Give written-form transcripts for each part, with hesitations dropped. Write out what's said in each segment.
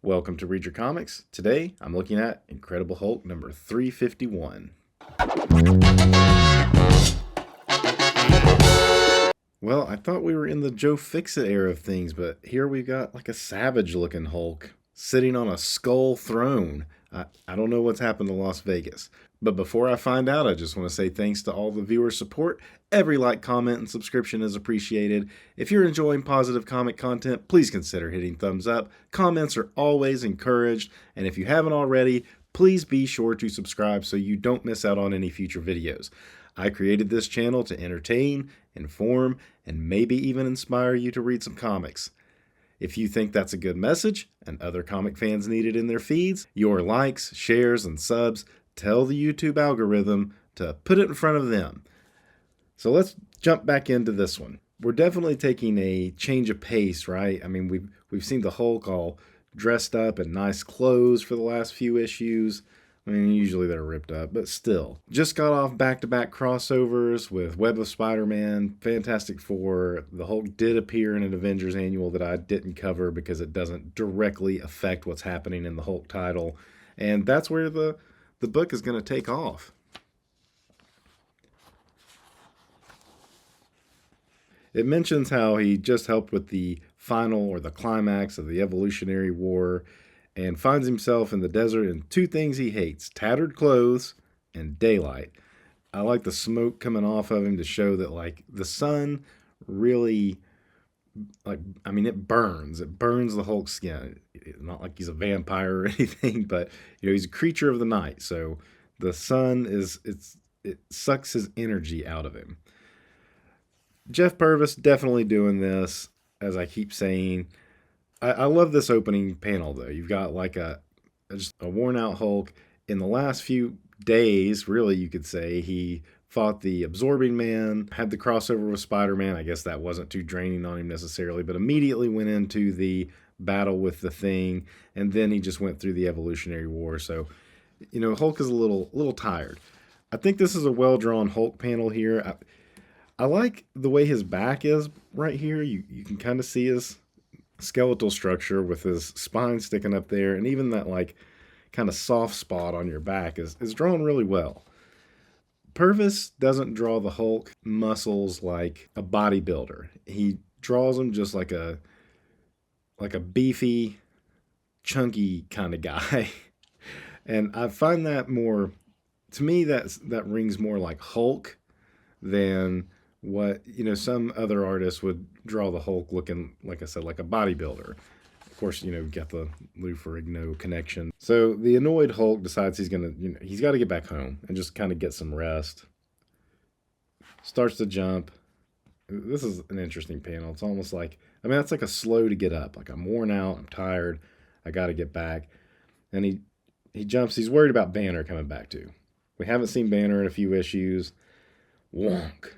Welcome to Read Your Comics. Today, I'm looking at Incredible Hulk number 351. Well, I thought we were in the Joe Fix-It era of things, but here we've got like a savage-looking Hulk sitting on a skull throne. I don't know what's happened to Las Vegas. But before I find out, I just want to say thanks to all the viewer support. Every like, comment, and subscription is appreciated. If you're enjoying positive comic content, please consider hitting thumbs up. Comments are always encouraged. And if you haven't already, please be sure to subscribe so you don't miss out on any future videos. I created this channel to entertain, inform, and maybe even inspire you to read some comics. If you think that's a good message and other comic fans need it in their feeds, your likes, shares, and subs tell the YouTube algorithm to put it in front of them. So let's jump back into this one. We're definitely taking a change of pace, right? I mean, we've seen the Hulk all dressed up in nice clothes for the last few issues. I mean, usually they're ripped up, but still. Just got off back-to-back crossovers with Web of Spider-Man, Fantastic Four. The Hulk did appear in an Avengers annual that I didn't cover because it doesn't directly affect what's happening in the Hulk title. And that's where the book is going to take off. It mentions how he just helped with the final or the climax of the Evolutionary War and finds himself in the desert and two things he hates: tattered clothes and daylight. I like the smoke coming off of him to show that, like, the sun really, it burns. It burns the Hulk's skin. It's not like he's a vampire or anything, but, he's a creature of the night. So the sun it sucks his energy out of him. Jeff Purves definitely doing this, as I keep saying. I love this opening panel, though. You've got like just a worn out Hulk. In the last few days, really, you could say, he fought the Absorbing Man, had the crossover with Spider-Man. I guess that wasn't too draining on him necessarily, but immediately went into the battle with the Thing, and then he just went through the Evolutionary War. So, Hulk is a little tired. I think this is a well-drawn Hulk panel here. I like the way his back is right here. You can kind of see his skeletal structure with his spine sticking up there, and even that like kind of soft spot on your back is drawn really well. Purves doesn't draw the Hulk muscles like a bodybuilder. He draws them just like a beefy, chunky kind of guy. And I find that more, to me, that rings more like Hulk than what some other artists would draw the Hulk looking, like I said, like a bodybuilder. Of course, got the Lou Ferrigno connection. So the annoyed Hulk decides he's got to get back home and just kind of get some rest. Starts to jump. This is an interesting panel. It's almost like, that's like a slow to get up. Like, I'm worn out, I'm tired, I got to get back. And he jumps. He's worried about Banner coming back too. We haven't seen Banner in a few issues. Wonk.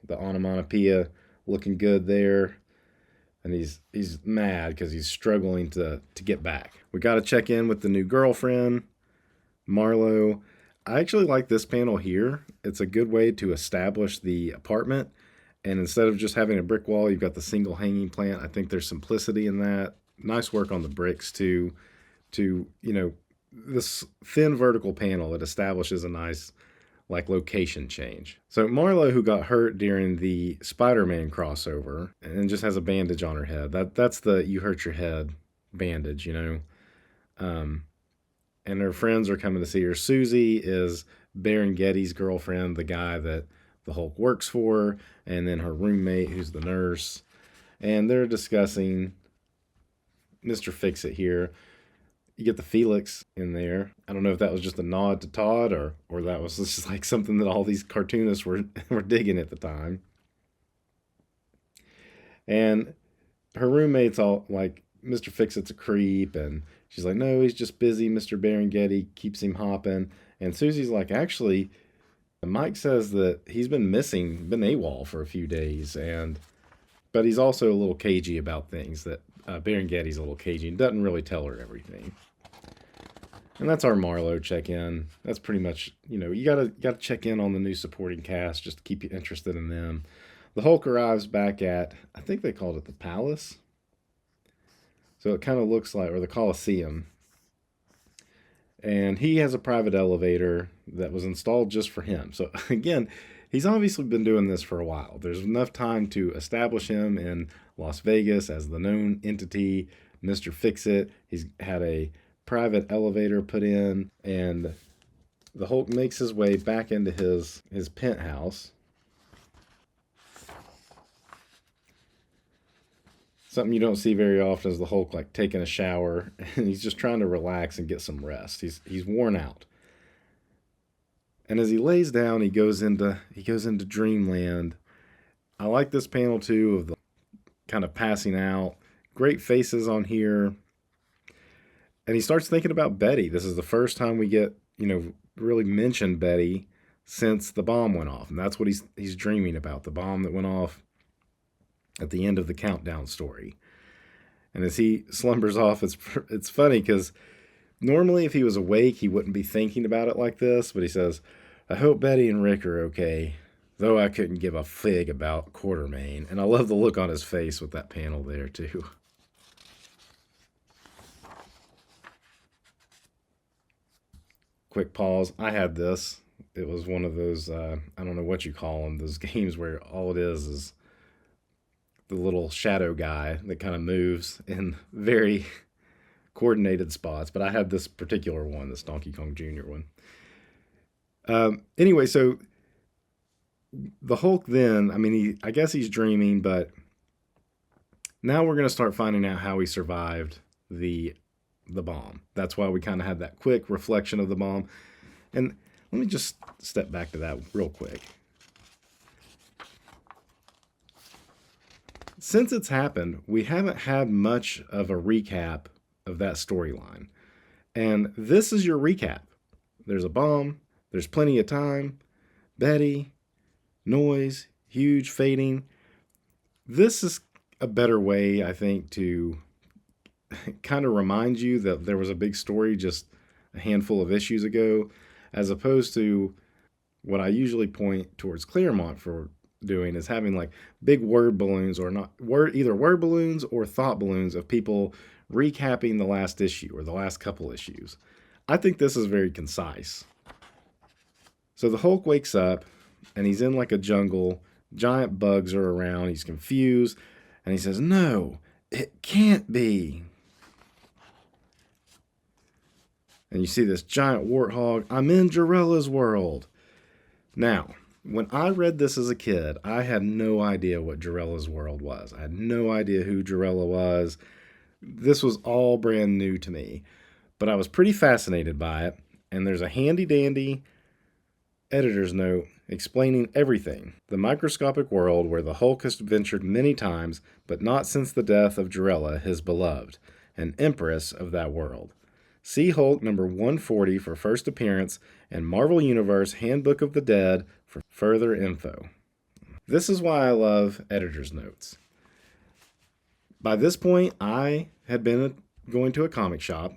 The onomatopoeia looking good there. And he's mad because he's struggling to get back. We got to check in with the new girlfriend, Marlo. I actually like this panel here. It's a good way to establish the apartment. And instead of just having a brick wall, you've got the single hanging plant. I think there's simplicity in that. Nice work on the bricks too. This thin vertical panel, it establishes a nice location change. So Marlo, who got hurt during the Spider-Man crossover and just has a bandage on her head. That's the you hurt your head bandage, And her friends are coming to see her. Susie is Baron Getty's girlfriend, the guy that the Hulk works for, and then her roommate, who's the nurse. And they're discussing Mr. Fix-It here. You get the Felix in there. I don't know if that was just a nod to Todd or that was just like something that all these cartoonists were digging at the time. And her roommate's all like, Mr. Fix-It's a creep, and she's like, no, he's just busy. Mr. Baron Getty keeps him hopping. And Susie's like, actually, Mike says that he's been missing, been AWOL for a few days, but he's also a little cagey about things. That Baron Getty's a little cagey and doesn't really tell her everything. And that's our Marlo check-in. That's pretty much, you gotta check in on the new supporting cast just to keep you interested in them. The Hulk arrives back at, I think they called it the Palace. So it kind of looks like, or the Coliseum. And he has a private elevator that was installed just for him. So again, he's obviously been doing this for a while. There's enough time to establish him in Las Vegas as the known entity, Mr. Fix It. He's had a private elevator put in, and the Hulk makes his way back into his penthouse. Something you don't see very often is the Hulk like taking a shower, and he's just trying to relax and get some rest. He's worn out. And as he lays down, he goes into dreamland. I like this panel too of the kind of passing out. Great faces on here. And he starts thinking about Betty. This is the first time we get, really mentioned Betty since the bomb went off. And that's what he's dreaming about, the bomb that went off at the end of the countdown story. And as he slumbers off, it's funny because normally if he was awake, he wouldn't be thinking about it like this. But he says, I hope Betty and Rick are okay, though I couldn't give a fig about Quartermain. And I love the look on his face with that panel there, too. Quick pause. I had this. It was one of those, I don't know what you call them, those games where all it is the little shadow guy that kind of moves in very coordinated spots. But I had this particular one, this Donkey Kong Jr. one. Anyway, so the Hulk then, I guess he's dreaming, but now we're going to start finding out how he survived the bomb. That's why we kind of had that quick reflection of the bomb. And let me just step back to that real quick. Since it's happened, we haven't had much of a recap of that storyline. And this is your recap. There's a bomb. There's plenty of time. Betty. Noise. Huge fading. This is a better way, I think, to kind of remind you that there was a big story just a handful of issues ago, as opposed to what I usually point towards Claremont for doing is having like big word balloons or not either word balloons or thought balloons of people recapping the last issue or the last couple issues. I think this is very concise. So the Hulk wakes up and he's in like a jungle. Giant bugs are around. He's confused and he says, "No, it can't be." And you see this giant warthog. I'm in Jarella's world. Now, when I read this as a kid, I had no idea what Jarella's world was. I had no idea who Jarella was. This was all brand new to me. But I was pretty fascinated by it. And there's a handy-dandy editor's note explaining everything. The microscopic world where the Hulk has ventured many times, but not since the death of Jarella, his beloved, an empress of that world. See Hulk number 140 for first appearance and Marvel Universe Handbook of the Dead for further info. This is why I love editor's notes. By this point, I had been going to a comic shop,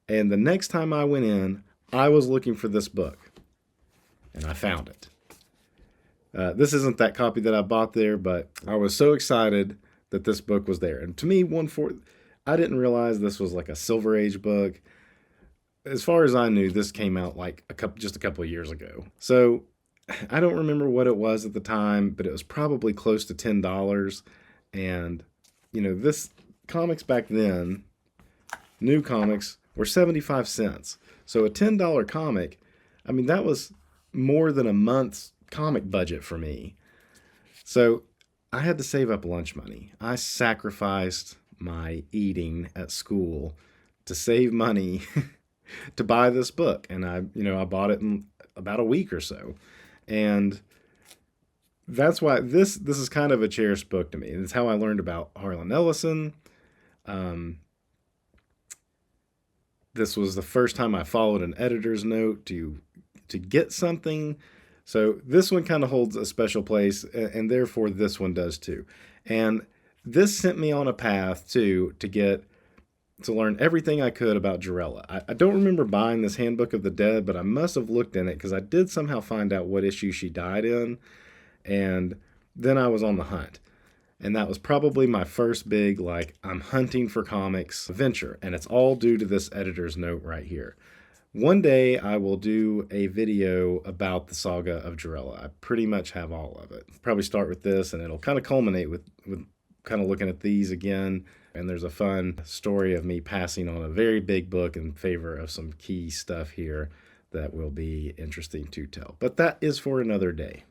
and the next time I went in, I was looking for this book, and I found it. This isn't that copy that I bought there, but I was so excited that this book was there. And to me, I didn't realize this was like a Silver Age book. As far as I knew, this came out like just a couple of years ago. So I don't remember what it was at the time, but it was probably close to $10. And, this comics back then, new comics, were 75 cents. So a $10 comic, that was more than a month's comic budget for me. So I had to save up lunch money. I sacrificed my eating at school to save money to buy this book. And I bought it in about a week or so. And that's why this is kind of a cherished book to me. And it's how I learned about Harlan Ellison. This was the first time I followed an editor's note to get something. So this one kind of holds a special place, and therefore this one does too. And this sent me on a path to learn everything I could about Jarella. I don't remember buying this Handbook of the Dead, but I must have looked in it because I did somehow find out what issue she died in, and then I was on the hunt. And that was probably my first big, like, I'm hunting for comics venture. And it's all due to this editor's note right here. One day I will do a video about the saga of Jarella. I pretty much have all of it. Probably start with this, and it'll kind of culminate with kind of looking at these again. And there's a fun story of me passing on a very big book in favor of some key stuff here that will be interesting to tell. But that is for another day.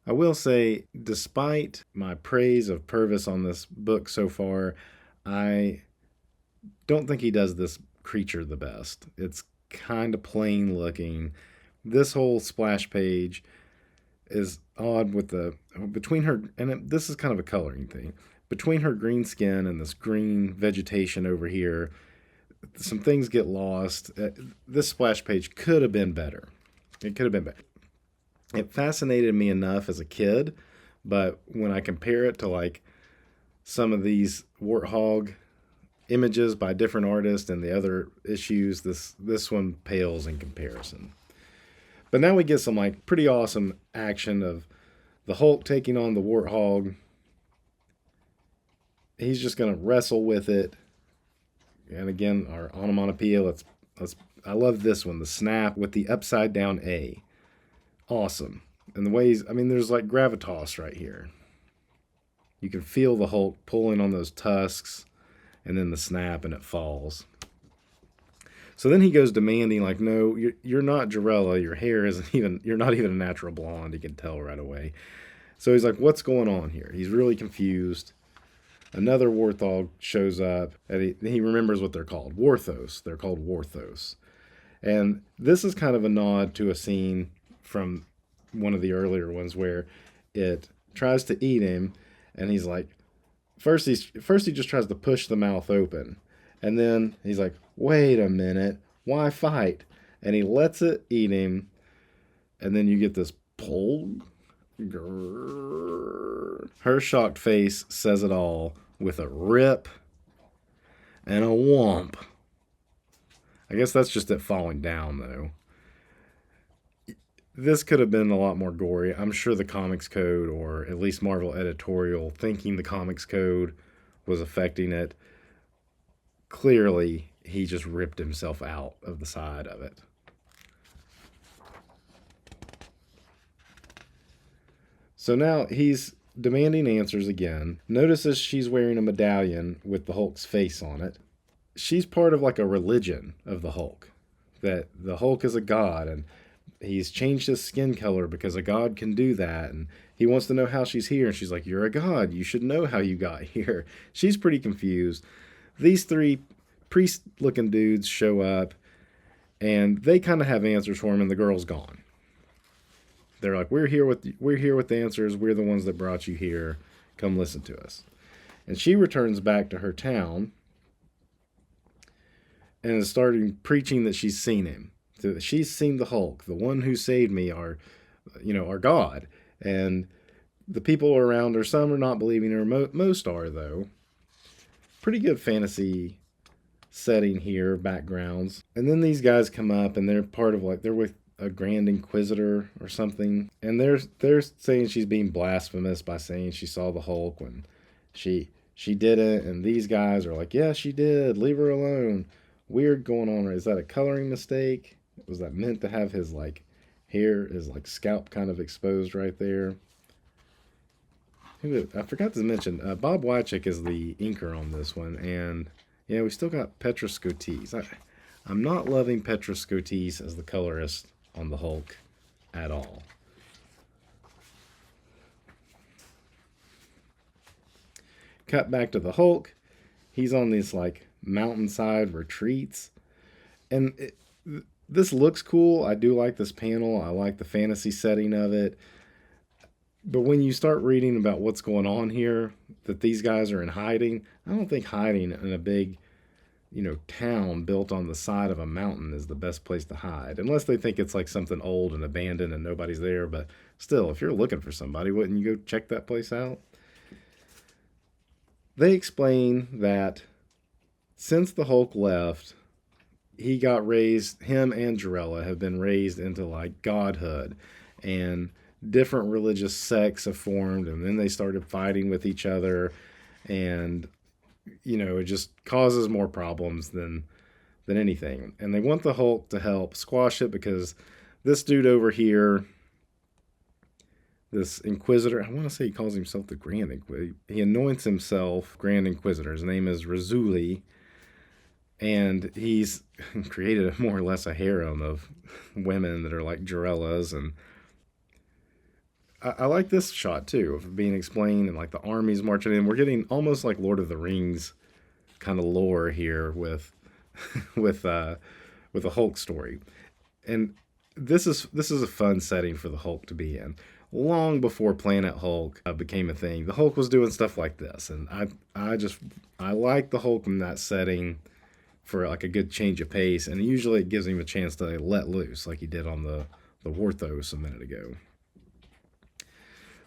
I will say, despite my praise of Purves on this book so far, I don't think he does this creature the best. It's kind of plain looking. This whole splash page is odd with the between her, and this is kind of a coloring thing, between her green skin and this green vegetation over here. Some things get lost. This splash page could have been better. It could have been better. It fascinated me enough as a kid, but when I compare it to like some of these warthog images by different artists and the other issues, this one pales in comparison. But now we get some like pretty awesome action of the Hulk taking on the warthog. He's just gonna wrestle with it. And again, our onomatopoeia. Let's. I love this one, the snap with the upside down A. Awesome. And the ways, I mean, there's like gravitas right here. You can feel the Hulk pulling on those tusks, and then the snap, and it falls. So then he goes demanding, like, no, you're not Jarella. Your hair isn't even, you're not even a natural blonde. You can tell right away. So he's like, what's going on here? He's really confused. Another warthog shows up, and he remembers what they're called. Warthos. They're called Warthos. And this is kind of a nod to a scene from one of the earlier ones where it tries to eat him, and he's like, first he just tries to push the mouth open, and then he's like, wait a minute, why fight? And he lets it eat him, and then you get this pull. Her shocked face says it all with a rip and a whomp. I guess that's just it falling down, though. This could have been a lot more gory. I'm sure the Comics Code, or at least Marvel editorial, thinking the Comics Code was affecting it. Clearly, he just ripped himself out of the side of it. So now he's demanding answers again. Notices she's wearing a medallion with the Hulk's face on it. She's part of like a religion of the Hulk. That the Hulk is a god, and he's changed his skin color because a god can do that. And he wants to know how she's here. And she's like, you're a god. You should know how you got here. She's pretty confused. These three priest-looking dudes show up, and they kind of have answers for him, and the girl's gone. They're like, we're here with the answers. We're the ones that brought you here. Come listen to us. And she returns back to her town and is starting preaching that she's seen him. That she's seen the Hulk, the one who saved me, our God. And the people around her, some are not believing her. Most are, though. Pretty good fantasy setting here, backgrounds. And then these guys come up, and they're part of they're with a Grand Inquisitor or something, and they're saying she's being blasphemous by saying she saw the Hulk when she didn't, and these guys are like, yeah, she did, leave her alone. Weird going on. Is that a coloring mistake? Was that meant to have his like hair, his like scalp kind of exposed right there? I forgot to mention, Bob Wychick is the inker on this one, and yeah, we still got Petra Scotese. I'm not loving Petra Scotese as the colorist on the Hulk at all. Cut back to the Hulk. He's on these like mountainside retreats, and this looks cool. I do like this panel. I like the fantasy setting of it. But when you start reading about what's going on here, that these guys are in hiding, I don't think hiding in a big town built on the side of a mountain is the best place to hide. Unless they think it's like something old and abandoned and nobody's there. But still, if you're looking for somebody, wouldn't you go check that place out? They explain that since the Hulk left, he got raised, him and Jarella have been raised into like godhood. And different religious sects have formed, and then they started fighting with each other, and it just causes more problems than anything. And they want the Hulk to help squash it because this dude over here, this Inquisitor, I want to say he calls himself the Grand Inquisitor. He anoints himself Grand Inquisitor. His name is Razuli, and he's created more or less a harem of women that are like Jarellas. And I like this shot too, of being explained and like the armies marching in. We're getting almost like Lord of the Rings kind of lore here with with a Hulk story. And this is a fun setting for the Hulk to be in. Long before Planet Hulk became a thing, the Hulk was doing stuff like this, and I like the Hulk in that setting for like a good change of pace, and usually it gives him a chance to let loose, like he did on the Warthos a minute ago.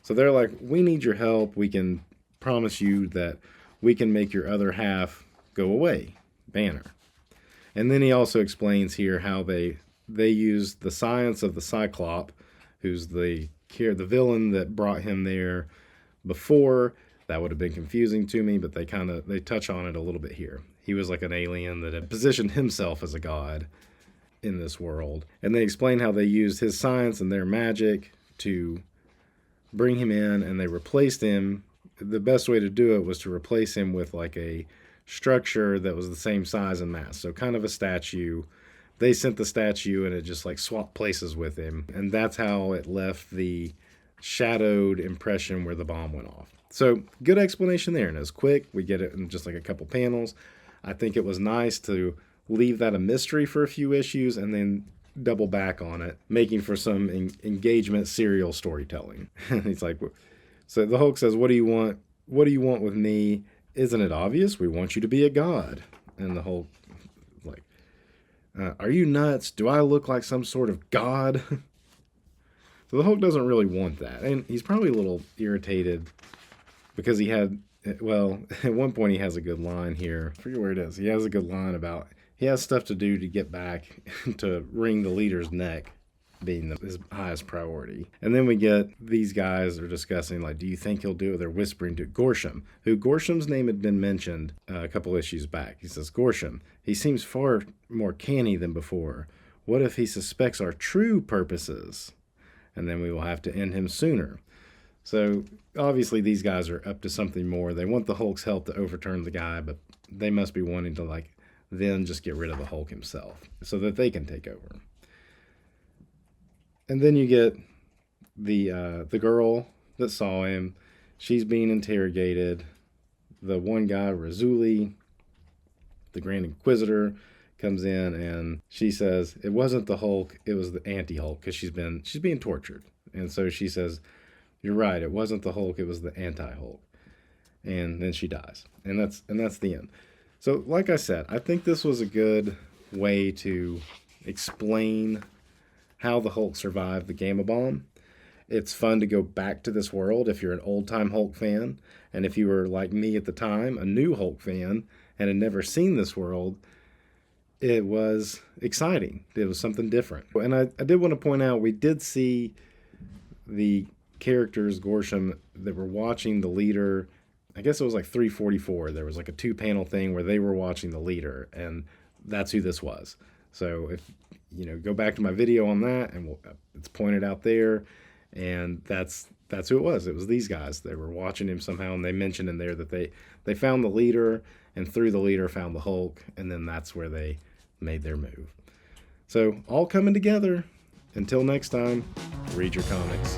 So they're like, we need your help. We can promise you that we can make your other half go away, Banner. And then he also explains here how they use the science of the Cyclop, who's the villain that brought him there before. That would have been confusing to me, but they touch on it a little bit here. He was like an alien that had positioned himself as a god in this world. And they explain how they used his science and their magic to bring him in, and they replaced him. The best way to do it was to replace him with like a structure that was the same size and mass. So kind of a statue. They sent the statue and it just like swapped places with him. And that's how it left the shadowed impression where the bomb went off. So good explanation there. And it was quick. We get it in just like a couple panels. I think it was nice to leave that a mystery for a few issues and then double back on it, making for some engagement serial storytelling. He's like, so the Hulk says, what do you want? What do you want with me? Isn't it obvious? We want you to be a god. And the Hulk like, are you nuts? Do I look like some sort of god? So the Hulk doesn't really want that. And he's probably a little irritated because at one point he has a good line here. I forget where it is. He has a good line about he has stuff to do to get back to wring the leader's neck being his highest priority. And then we get these guys are discussing, like, do you think he'll do it? They're whispering to Gorsham, who Gorsham's name had been mentioned a couple issues back. He says, Gorsham, he seems far more canny than before. What if he suspects our true purposes? And then we will have to end him sooner. So obviously these guys are up to something more. They want the Hulk's help to overturn the guy, but they must be wanting to then just get rid of the Hulk himself so that they can take over. And then you get the girl that saw him. She's being interrogated. The one guy, Razuli, the Grand Inquisitor, comes in and she says it wasn't the Hulk, it was the anti-Hulk, because she's being tortured. And so she says, you're right, it wasn't the Hulk, it was the anti-Hulk. And then she dies. And that's the end. So like I said, I think this was a good way to explain how the Hulk survived the Gamma Bomb. It's fun to go back to this world if you're an old-time Hulk fan. And if you were like me at the time, a new Hulk fan, and had never seen this world, it was exciting. It was something different. And I did want to point out, we did see the characters, Gorsham, that were watching the leader. I guess it was like 344. There was like a 2-panel thing where they were watching the leader, and that's who this was. So if go back to my video on that, and it's pointed out there, and that's who it was. It was these guys. They were watching him somehow, and they mentioned in there that they found the leader, and through the leader found the Hulk, and then that's where they made their move. So all coming together. Until next time, read your comics.